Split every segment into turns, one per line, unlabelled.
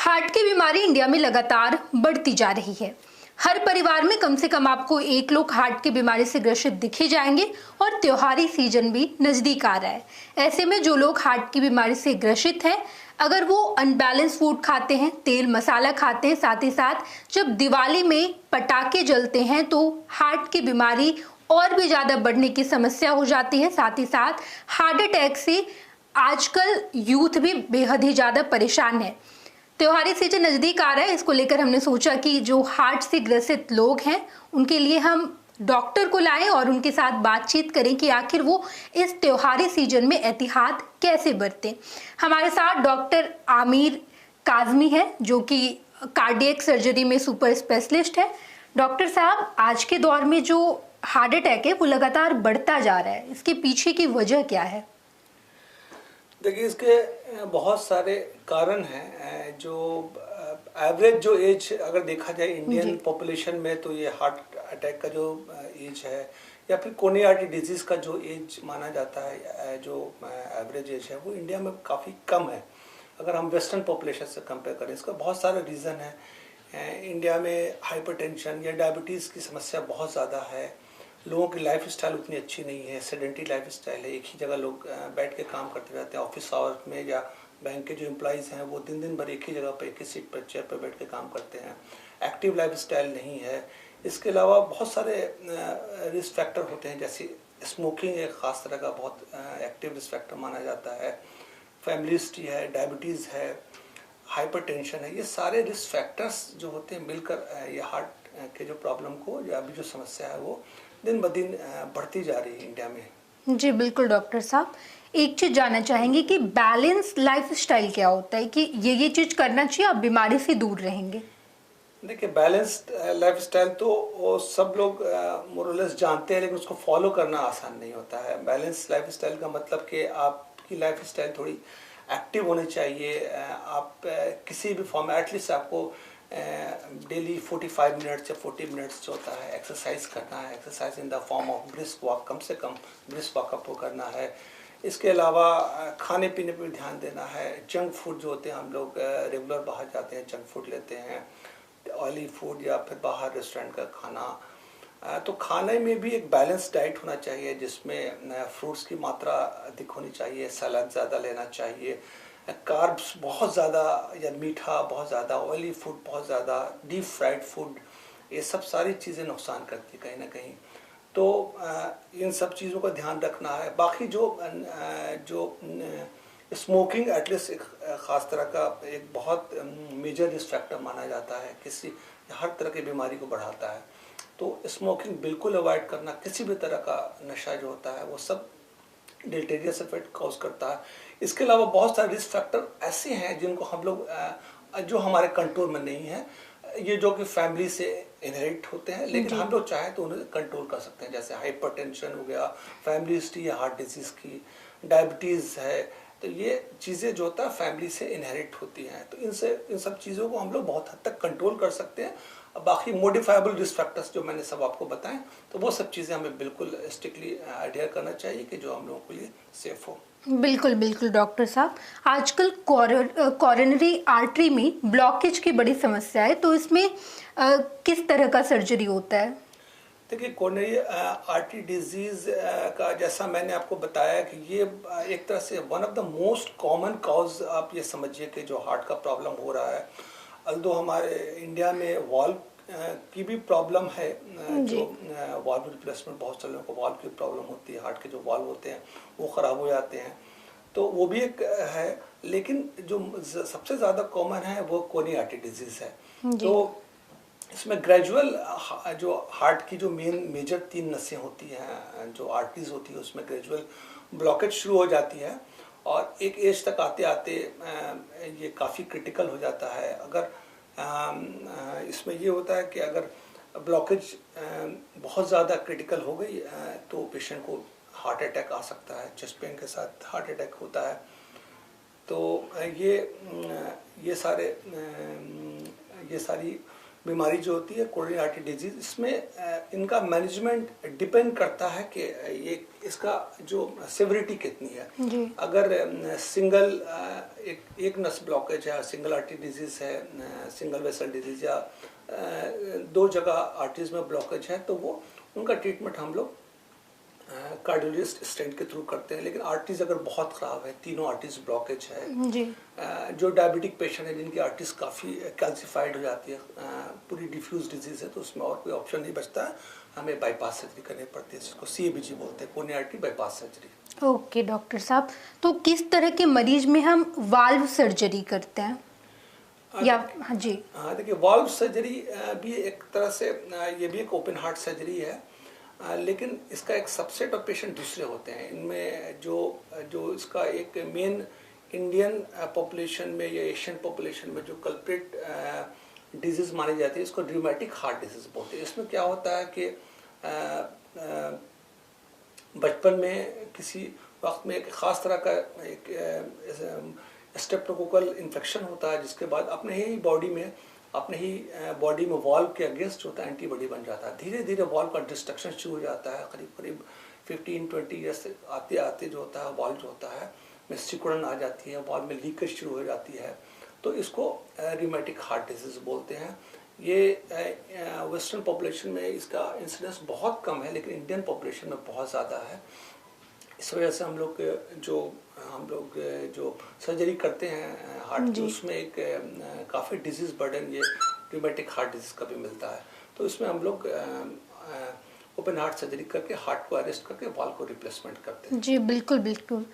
Heart की बीमारी India में लगातार बढ़ती जा रही है। हर परिवार में कम से कम आपको एक लोग हार्ट की बीमारी से ग्रसित दिखे जाएंगे और त्योहारी सीजन भी नजदीक आ रहा है। ऐसे में जो लोग हार्ट की बीमारी से ग्रसित हैं, अगर वो अनबैलेंस फूड खाते हैं, तेल मसाला खाते हैं, साथ ही साथ जब दिवाली में पटाखे जलते हैं तो हार्ट की बीमारी और भी ज्यादा बढ़ने की समस्या हो जाती है। साथ ही साथ हार्ट अटैक से आजकल यूथ भी बेहद ही ज्यादा परेशान है। त्योहारी सीजन नजदीक आ रहा है, इसको लेकर हमने सोचा कि जो हार्ट से ग्रसित लोग हैं उनके लिए हम डॉक्टर को लाएं और उनके साथ बातचीत करें कि आखिर वो इस त्योहारी सीजन में एहतियात कैसे बरतें। हमारे साथ डॉक्टर आमिर काजमी है जो कि कार्डियक सर्जरी में सुपर स्पेशलिस्ट है। डॉक्टर साहब, आज के दौर में जो हार्ट अटैक है वो लगातार बढ़ता जा रहा है, इसके पीछे की वजह क्या है?
देखिए, इसके बहुत सारे कारण हैं। जो एवरेज जो एज अगर देखा जाए इंडियन पॉपुलेशन में, तो ये हार्ट अटैक का जो एज है या फिर कोरोनरी आर्टरी डिजीज का जो एज माना जाता है, जो एवरेज एज है, वो इंडिया में काफ़ी कम है अगर हम वेस्टर्न पॉपुलेशन से कंपेयर करें। इसका बहुत सारे रीज़न है। इंडिया में हाइपरटेंशन या डायबिटीज़ की समस्या बहुत ज़्यादा है। लोगों की लाइफ स्टाइल उतनी अच्छी नहीं है, सेडेंटरी लाइफ स्टाइल है। एक ही जगह लोग बैठ के काम करते रहते हैं। ऑफिस आवर में या बैंक के जो एम्प्लॉइज़ हैं वो दिन दिन भर एक ही जगह पर, एक ही सीट पर, चेयर पर बैठ के काम करते हैं। एक्टिव लाइफ स्टाइल नहीं है। इसके अलावा बहुत सारे रिस्क फैक्टर होते हैं, जैसे स्मोकिंग एक ख़ास तरह का बहुत एक्टिव रिस्क फैक्टर माना जाता है। फैमिली हिस्ट्री है, डायबिटीज़ है, हाइपरटेंशन है। ये सारे रिस्क फैक्टर्स जो होते हैं मिलकर ये हार्ट के जो प्रॉब्लम को या अभी जो समस्या है वो दिन ब दिन बढ़ती जा रही है इंडिया में।
जी बिल्कुल डॉक्टर साहब, एक चीज जानना चाहेंगे कि बैलेंस लाइफ स्टाइल क्या होता है, कि ये चीज करना चाहिए, आप बीमारी से दूर रहेंगे?
देखिए, बैलेंस्ड लाइफ स्टाइल तो वो सब लोग मोरलेस जानते हैं, लेकिन उसको फॉलो करना आसान नहीं होता है। बैलेंस लाइफ स्टाइल का मतलब कि आपकी लाइफ स्टाइल थोड़ी एक्टिव होनी चाहिए। आप किसी भी फॉर्म में एटलीस्ट आपको डेली 45 मिनट्स या 40 मिनट्स जो होता है एक्सरसाइज करना है। Exercise in the form of brisk walk, कम से कम ब्रिस्क वॉक आपको करना है। इसके अलावा खाने पीने पर ध्यान देना है। जंक फूड जो होते हैं, हम लोग रेगुलर बाहर जाते हैं, जंक फूड लेते हैं, ऑयली फूड या फिर बाहर रेस्टोरेंट का खाना। तो खाने में भी एक बैलेंस डाइट होना चाहिए जिसमें फ्रूट्स की मात्रा अधिक होनी चाहिए, सलाद ज़्यादा लेना चाहिए, कार्ब्स बहुत ज़्यादा या मीठा बहुत ज़्यादा, ऑयली फूड बहुत ज़्यादा, डीप फ्राइड फूड, ये सब सारी चीज़ें नुकसान करती कहीं ना कहीं। तो इन सब चीज़ों का ध्यान रखना है। बाकी जो स्मोकिंग एटलीस्ट एक ख़ास तरह का एक बहुत मेजर रिस्क फैक्टर माना जाता है, किसी हर तरह की बीमारी को बढ़ाता है। तो स्मोकिंग बिल्कुल अवॉइड करना। किसी भी तरह का नशा जो होता है वो सब डिलेटेरियस इफेक्ट कॉज करता है। इसके अलावा बहुत सारे रिस्क फैक्टर ऐसे हैं जिनको हम लोग जो हमारे कंट्रोल में नहीं है, ये जो कि फैमिली से इनहेरिट होते हैं, लेकिन हम लोग चाहें तो उन्हें कंट्रोल कर सकते हैं। जैसे हाइपरटेंशन हो गया, फैमिली हिस्ट्री या हार्ट डिजीज़ की, डायबिटीज़ है, तो ये चीज़ें जो होता है फैमिली से इनहेरिट होती हैं। तो इन सब चीज़ों को हम लोग बहुत हद तक कंट्रोल कर सकते हैं। बाकी मॉडिफाइबल रिस्क फैक्टर्स जो मैंने सब आपको बताएं, तो वो सब चीज़ें हमें बिल्कुल स्ट्रिक्टली अडेयर करना चाहिए कि जो हम लोगों के लिए सेफ हो।
बिल्कुल बिल्कुल डॉक्टर साहब, आजकल कोरोनरी आर्टरी में ब्लॉकेज की बड़ी समस्या है, तो इसमें किस तरह का सर्जरी होता है?
देखिए, कोरोनरी आर्टरी डिजीज का जैसा मैंने आपको बताया कि ये एक तरह से one of the most common cause, आप ये समझिए कि जो हार्ट का प्रॉब्लम हो रहा है। अल्दो हमारे इंडिया में वाल्व की भी प्रॉब्लम है, जो वाल्व रिप्लेसमेंट, बहुत सारे लोगों को वाल्व की प्रॉब्लम होती है, हार्ट के जो वाल्व होते हैं वो ख़राब हो जाते हैं, तो वो भी एक है। लेकिन जो सबसे ज़्यादा कॉमन है वो कोरोनरी आर्टरी डिजीज़ है। तो इसमें ग्रेजुअल जो हार्ट की जो मेजर 3 नसें होती हैं, जो आर्टरीज होती है, उसमें ग्रेजुअल ब्लॉकेज शुरू हो जाती है और एक एज तक आते आते ये काफ़ी क्रिटिकल हो जाता है। अगर इसमें ये होता है कि अगर ब्लॉकेज बहुत ज़्यादा क्रिटिकल हो गई तो पेशेंट को हार्ट अटैक आ सकता है, चेस्ट पेन के साथ हार्ट अटैक होता है। तो ये सारी बीमारी जो होती है कोरोनरी आर्टरी डिजीज, इसमें इनका मैनेजमेंट डिपेंड करता है कि ये इसका जो सिविरिटी कितनी है
जी।
अगर सिंगल एक नस ब्लॉकेज है, सिंगल आर्टरी डिजीज है, सिंगल वेसल डिजीज या दो जगह आर्टरीज में ब्लॉकेज है, तो वो उनका ट्रीटमेंट हम लोग कार्डियोलॉजिस्ट स्टेंट के थ्रू करते हैं। लेकिन आर्टरीज अगर बहुत ख़राब है, तीनों आर्टरीज ब्लॉकेज है
जी।
जो डायबिटिक पेशेंट है जिनकी आर्टरीज काफ़ी कैल्सिफाइड हो जाती है, पूरी डिफ्यूज डिजीज है, तो उसमें और कोई ऑप्शन नहीं बचता है, हमें बाईपास सर्जरी करनी पड़ती है, जिसको CABG बोलते हैं, coronary artery bypass surgery.
Okay doctor साहब, तो किस तरह के मरीज में हम वाल्व सर्जरी करते हैं या? हाँ जी।
हाँ देखिए, वाल्व सर्जरी भी एक तरह से ये भी एक ओपन हार्ट सर्जरी है, लेकिन इसका एक सबसेट ऑफ पेशेंट दूसरे होते हैं। इनमें जो इसका एक मेन इंडियन पॉपुलेशन में या एशियन पॉपुलेशन में जो कल्प्रिट डिजीज मानी जाती है, इसको ड्यूमेटिक हार्ट डिजीज बोलते हैं। इसमें क्या होता है कि बचपन में किसी वक्त में एक ख़ास तरह का एक स्ट्रेप्टोकोकल इन्फेक्शन होता है, जिसके बाद अपने ही बॉडी में वाल्व के अगेंस्ट होता है एंटीबॉडी बन जाता है। धीरे धीरे वाल्व का डिस्ट्रक्शन शुरू हो जाता है। करीब करीब 15-20 ईयर्स आते आते जो होता है वाल्व जो होता है में सिकुड़न आ जाती है, वाल्व में लीकेज शुरू हो जाती है, तो इसको र्यूमेटिक हार्ट डिजीज बोलते हैं। ये वेस्टर्न पॉपुलेशन में इसका इंसिडेंस बहुत कम है, लेकिन इंडियन पॉपुलेशन में बहुत ज़्यादा है। इस वजह से हम लोग जो सर्जरी करते हैं हार्ट की, उसमें एक काफ़ी डिजीज़ बर्डन ये र्यूमेटिक हार्ट डिजीज़ का भी मिलता है। तो इसमें हम लोग ओपन हार्ट सर्जरी करके हार्ट को अरेस्ट करके वाल्व को रिप्लेसमेंट करते हैं।
जी बिल्कुल बिल्कुल।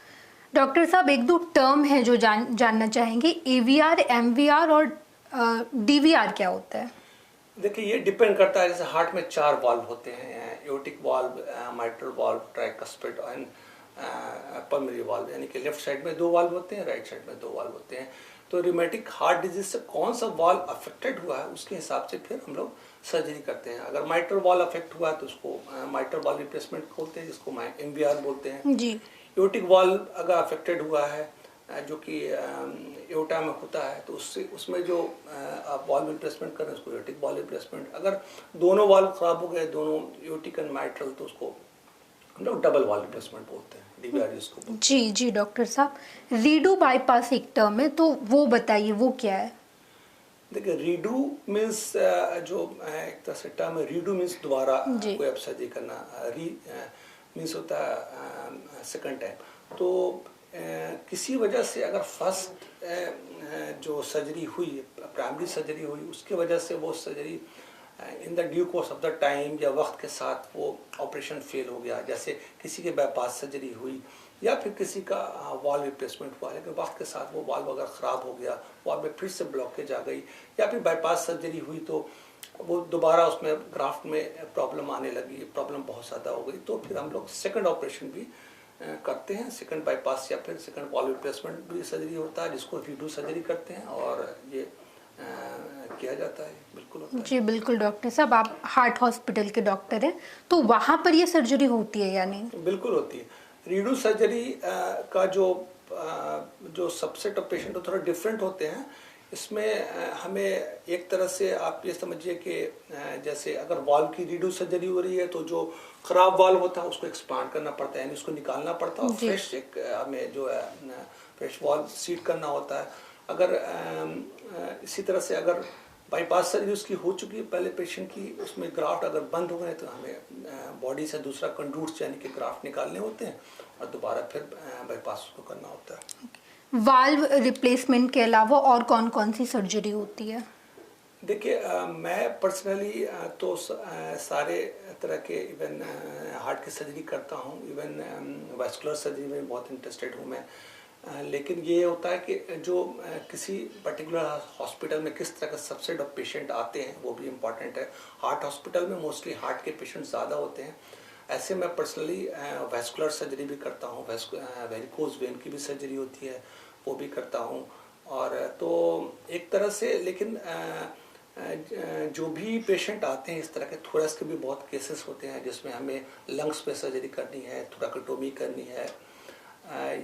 डॉक्टर साहब, एक दो टर्म है जो जानना चाहेंगे, AVR, MVR और DVR क्या होता है?
देखिए, ये डिपेंड करता है, जैसे हार्ट में 4 वाल्व होते हैं, aortic valve, mitral valve, tricuspid and pulmonary valve, यानी कि लेफ्ट साइड में 2 वाल्व होते हैं, राइट साइड में 2 वाल्व होते हैं। तो र्यूमेटिक हार्ट डिजीज से कौन सा वाल्व अफेक्टेड हुआ है उसके हिसाब से फिर हम लोग सर्जरी करते हैं। अगर माइट्रल वाल्व अफेक्ट हुआ है तो उसको माइट्रल वाल्व रिप्लेसमेंट बोलते हैं, जिसको MVR बोलते हैं।
जी।
एओर्टिक वाल्व अगर अफेक्टेड हुआ है, जो कि एओर्टा में होता है, तो उसमें जो आप वाल्व रिप्लेसमेंट करें उसको एओर्टिक वाल्व रिप्लेसमेंट। अगर दोनों वाल्व खराब हो गए, दोनों एओर्टिक एंड माइट्रल, तो उसको हम लोग डबल वाल्व रिप्लेसमेंट बोलते हैं, DVR इसको बोलते हैं।
जी डॉक्टर साहब, रीडू बाईपास एक टर्म है, तो वो बताइए वो क्या है?
देखिए, रीडू मीन्स जो एक तरह से टर्म है, रीडू मीन्स दोबारा कोई अब सर्जरी करना, मीन्स होता है सेकंड टाइम। तो किसी वजह से अगर फर्स्ट जो सर्जरी हुई, प्राइमरी सर्जरी हुई, उसकी वजह से वो surgery in the due course of the time या वक्त के साथ वो ऑपरेशन फेल हो गया, जैसे किसी के बाईपास सर्जरी हुई या फिर किसी का वाल्व रिप्लेसमेंट हुआ, लेकिन वक्त के साथ वो वाल्व अगर ख़राब हो गया, वाल्व में फिर से ब्लॉकेज आ गई, या फिर बाईपास सर्जरी हुई तो वो दोबारा उसमें ग्राफ्ट में प्रॉब्लम आने लगी, प्रॉब्लम बहुत ज़्यादा हो गई, तो फिर हम लोग सेकंड ऑपरेशन भी करते हैं, सेकंड बाईपास या फिर सेकंड वाल्व रिप्लेसमेंट भी सर्जरी होता है, जिसको रीडू सर्जरी करते हैं, और ये किया जाता है। बिल्कुल होता है।
जी बिल्कुल डॉक्टर साहब, आप हार्ट हॉस्पिटल के डॉक्टर हैं, तो वहाँ पर ये सर्जरी होती है या नहीं?
बिल्कुल होती है। रीडू सर्जरी का जो सबसेट ऑफ पेशेंट थोड़ा डिफरेंट होते हैं। इसमें हमें एक तरह से आप ये समझिए कि जैसे अगर वाल्व की रीडू सर्जरी हो रही है, तो जो खराब वाल्व होता है उसको एक्सपांड करना पड़ता है, यानी उसको निकालना पड़ता है, और फ्रेश एक हमें जो है फ्रेश वाल्व सीट करना होता है। अगर इसी तरह से अगर बाईपास सर्जरी उसकी हो चुकी है पहले पेशेंट की, उसमें ग्राफ्ट अगर बंद हो गए, तो हमें बॉडी से दूसरा कंडूट्स यानी कि ग्राफ्ट निकालने होते हैं, और दोबारा फिर बाईपास उसको करना होता है।
वाल्व रिप्लेसमेंट के अलावा और कौन कौन सी सर्जरी होती है?
देखिए, मैं पर्सनली तो सारे तरह के इवन हार्ट की सर्जरी करता हूँ, इवन वैस्कुलर सर्जरी में बहुत इंटरेस्टेड हूँ मैं। लेकिन ये होता है कि जो किसी पर्टिकुलर हॉस्पिटल में किस तरह का सबसेट ऑफ पेशेंट आते हैं वो भी इम्पॉर्टेंट है। हार्ट हॉस्पिटल में मोस्टली हार्ट के पेशेंट ज़्यादा होते हैं, ऐसे मैं पर्सनली वैस्कुलर सर्जरी भी करता हूँ, वेरिकोज वेन की भी सर्जरी होती है, वो भी करता हूँ। और तो एक तरह से, लेकिन जो भी पेशेंट आते हैं इस तरह के, थोरैक्स के भी बहुत केसेस होते हैं जिसमें हमें लंग्स पे सर्जरी करनी है, थोरैकोटोमी करनी है,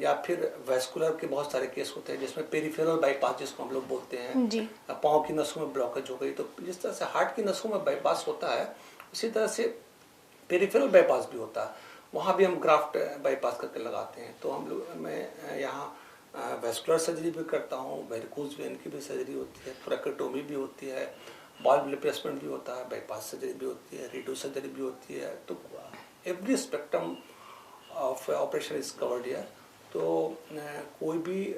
या फिर वैस्कुलर के बहुत सारे केस होते हैं जिसमें पेरिफेरल बाईपास जिसको हम लोग बोलते हैं, पाँव की नसों में ब्लॉकेज हो गई। तो जिस तरह से हार्ट की नसों में बाईपास होता है, उसी तरह से पेरिफेरल बाईपास भी होता है, वहाँ भी हम ग्राफ्ट बाईपास करके लगाते हैं। तो हम लोग, मैं यहाँ वेस्कुलर सर्जरी भी करता हूँ, वेरिकोज वेन की भी सर्जरी होती है, थोरैकेटोमी भी होती है, वाल्व रिप्लेसमेंट भी होता है, बाईपास सर्जरी भी होती है, रेडियो सर्जरी भी होती है। तो every spectrum of operation is covered here. तो कोई भी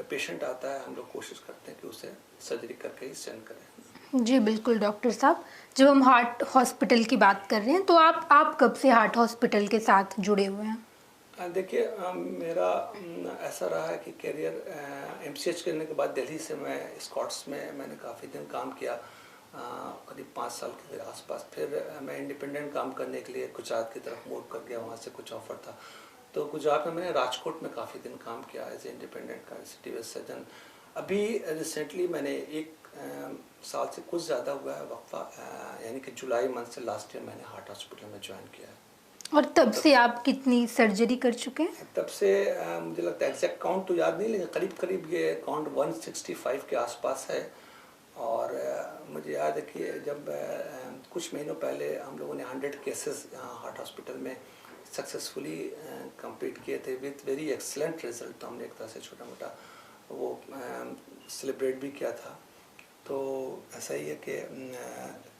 पेशेंट आता है, हम लोग कोशिश करते हैं कि उसे सर्जरी करके ही सेंड करें।
जी बिल्कुल डॉक्टर साहब, जब हम हार्ट हॉस्पिटल की बात कर रहे हैं तो आप कब से हार्ट हॉस्पिटल के साथ जुड़े हुए हैं?
देखिए, मेरा ऐसा रहा है कि करियर एमसीएच करने के बाद दिल्ली से मैं स्कॉट्स में मैंने काफ़ी दिन काम किया, करीब 5 साल के आसपास। फिर मैं इंडिपेंडेंट काम करने के लिए गुजरात की तरफ मूव कर गया, वहाँ से कुछ ऑफर था। तो गुजरात में मैंने राजकोट में काफ़ी दिन काम किया as a independent consultative surgeon. अभी रिसेंटली मैंने 1 साल से कुछ ज़्यादा हुआ है वक्फा, यानी कि जुलाई मंथ से लास्ट ईयर मैंने हार्ट हॉस्पिटल में ज्वाइन किया है।
और तब से आप कितनी सर्जरी कर चुके हैं?
तब से मुझे लगता है एग्जैक्ट काउंट तो याद नहीं, लेकिन करीब करीब ये काउंट 165 के आसपास है। और मुझे याद है कि जब कुछ महीनों पहले हम लोगों ने 100 केसेस यहाँ हार्ट हॉस्पिटल में सक्सेसफुली कंप्लीट किए थे विथ वेरी एक्सलेंट रिजल्ट। तो हमने एक तरह से छोटा मोटा वो सेलिब्रेट भी किया था। तो ऐसा ही है कि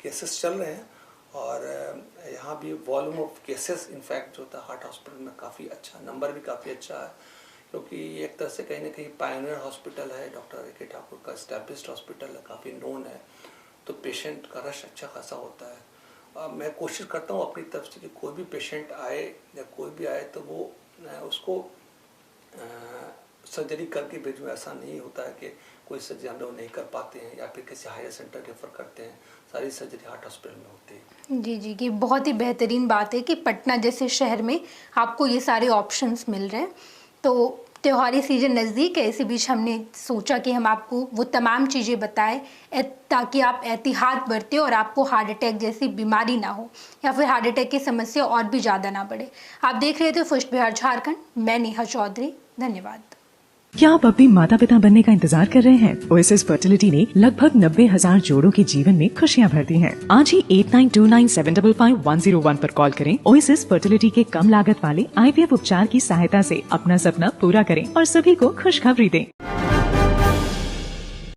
केसेस चल रहे हैं, और यहाँ भी वॉल्यूम ऑफ केसेस इनफैक्ट जो था हार्ट हॉस्पिटल में काफ़ी अच्छा, नंबर भी काफ़ी अच्छा है, क्योंकि एक तरह से कहीं ना कहीं पायनियर हॉस्पिटल है, डॉक्टर ए.के. ठाकुर का एस्टैब्लिश्ड हॉस्पिटल है, काफ़ी नोन है। तो पेशेंट का रश अच्छा खासा होता है। मैं कोशिश करता हूँ अपनी तरफ से कि कोई भी पेशेंट आए या कोई भी आए तो वो उसको सर्जरी करके भेजूँ। ऐसा नहीं होता है कि कोई सर्जरी हम लोग नहीं कर पाते हैं या फिर किसी हायर सेंटर रेफर करते हैं, सारी सर्जरी हार्ट हॉस्पिटल में होती है।
जी जी, ये बहुत ही बेहतरीन बात है कि पटना जैसे शहर में आपको ये सारे ऑप्शंस मिल रहे हैं। तो त्योहारी सीजन नज़दीक है, इसी बीच हमने सोचा कि हम आपको वो तमाम चीज़ें बताएं ताकि आप एहतियात बरतें और आपको हार्ट अटैक जैसी बीमारी ना हो या फिर हार्ट अटैक की समस्या और भी ज़्यादा ना बढ़े। आप देख रहे थे फर्स्ट बिहार झारखंड, मैं नेहा चौधरी, धन्यवाद।
क्या आप अपने माता पिता बनने का इंतजार कर रहे हैं? ओएसिस फर्टिलिटी ने लगभग 90,000 जोड़ों के जीवन में खुशियां भर दी हैं। आज ही 8929755101 पर कॉल करें। ओएसिस फर्टिलिटी के कम लागत वाले IVF उपचार की सहायता से अपना सपना पूरा करें और सभी को खुशखबरी दें।